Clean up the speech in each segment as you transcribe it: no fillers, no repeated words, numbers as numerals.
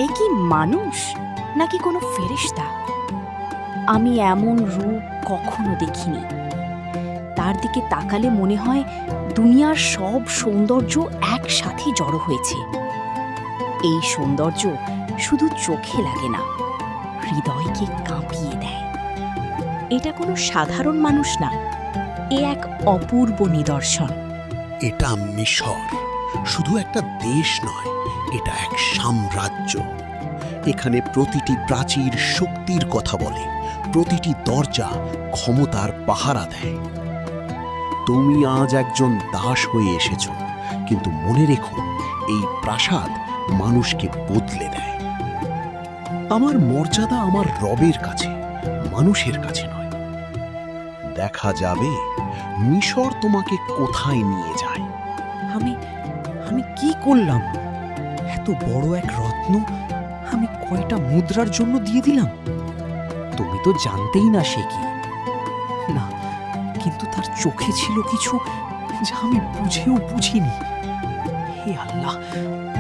এ কি মানুষ নাকি কোনো ফেরেশতা? আমি এমন রূপ কখনো দেখিনি। তার দিকে তাকালে মনে হয় দুনিয়ার সব সৌন্দর্য একসাথে জড়ো হয়েছে। এই সৌন্দর্য শুধু চোখে লাগে না, হৃদয়কে কাঁপিয়ে দেয়। এটা কোনো সাধারণ মানুষ না, এ এক অপূর্ব নিদর্শন। এটা মিশর শুধু একটা দেশ নয়, এটা এক সাম্রাজ্য। এখানে প্রতিটি প্রাচীর শক্তির কথা বলে, প্রতিটি দরজা ক্ষমতার পাহারা দেয়। তুমি আজ একজন দাস হয়ে এসেছ, কিন্তু মনে রেখো, এই প্রাসাদ মানুষকে বদলে দেয়। আমার মর্যাদা আমার রবের কাছে, মানুষের কাছে নয়। দেখা যাবে মিশর তোমাকে কোথায় নিয়ে যায়। আমি আমি কি করলাম? এত বড় এক রত্ন আমি কয়টা মুদ্রার জন্য দিয়ে দিলাম? তুমি তো জানতেই না সে কি। না, কিন্তু তার চোখে ছিল কিছু যা আমি বুঝেও বুঝিনি। হে আল্লাহ,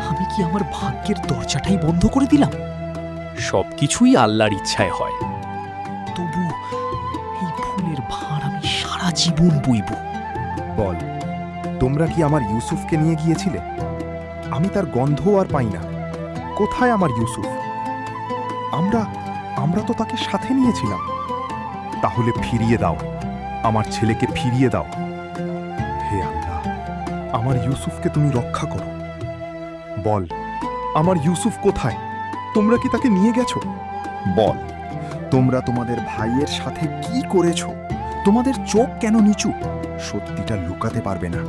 আমি কি আমার ভাগ্যের দরজাটাই বন্ধ করে দিলাম? সবকিছুই আল্লাহর ইচ্ছায় হয়। তবু এই ফুলের ভার আমি সারা জীবন বইব। বল, তোমরা কি আমার ইউসুফকে নিয়ে গিয়েছিলে? আমি তার গন্ধও আর পাই না। কোথায় আমার ইউসুফ? আমরা তো তাকে সাথে নিয়েছিলাম। তাহলে ফিরিয়ে দাও, আমার ছেলেকে ফিরিয়ে দাও। হে আল্লাহ, আমার ইউসুফকে তুমি রক্ষা করো। বল, আমার ইউসুফ কোথায়? তোমরা কি তাকে নিয়ে গেছো? বল, তোমরা তোমাদের ভাইয়ের সাথে কি করেছো? তোমাদের চোখ কেন নিচু? সত্যিটা লুকাতে পারবে না।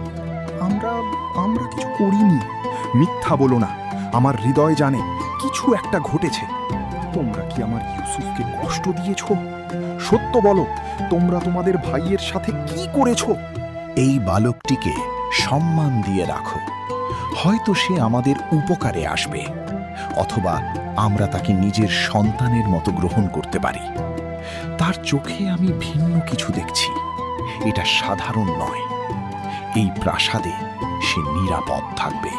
আমরা কিছু করিনি। মিথ্যা বলো না, আমার হৃদয় জানে কিছু একটা ঘটেছে। তোমরা কি আমার ইউসুফকে কষ্ট দিয়েছো? সত্য বলো, তোমরা তোমাদের ভাইয়ের সাথে কি করেছো? এই বালকটিকে সম্মান দিয়ে রাখো। হয়তো সে আমাদের উপকারে আসবে, অথবা আমরা তাকে নিজের সন্তানের মতো গ্রহণ করতে পারি। তার চোখে আমি ভিন্ন কিছু দেখছি। এটা সাধারণ নয়। এই প্রাসাদে সে নিরাপদ থাকবে।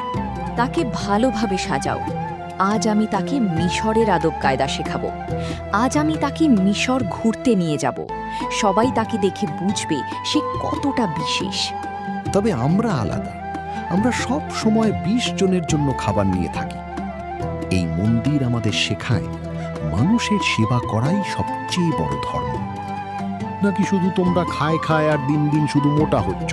তাকে ভালোভাবে সাজাও। আজ আমি তাকে মিশরের আদব কায়দা শেখাবো। আজ আমি তাকে মিশর ঘুরতে নিয়ে যাব। সবাই তাকে দেখে বুঝবে সে কতটা বিশেষ। তবে আমরা আলাদা। আমরা সব সময় 20 জনের জন্য খাবার নিয়ে থাকি। এই মন্দির আমাদের শেখায় মানুষের সেবা করাই সবচেয়ে বড় ধর্ম। নাকি শুধু তোমরা খায় আর দিন দিন শুধু মোটা হচ্ছ?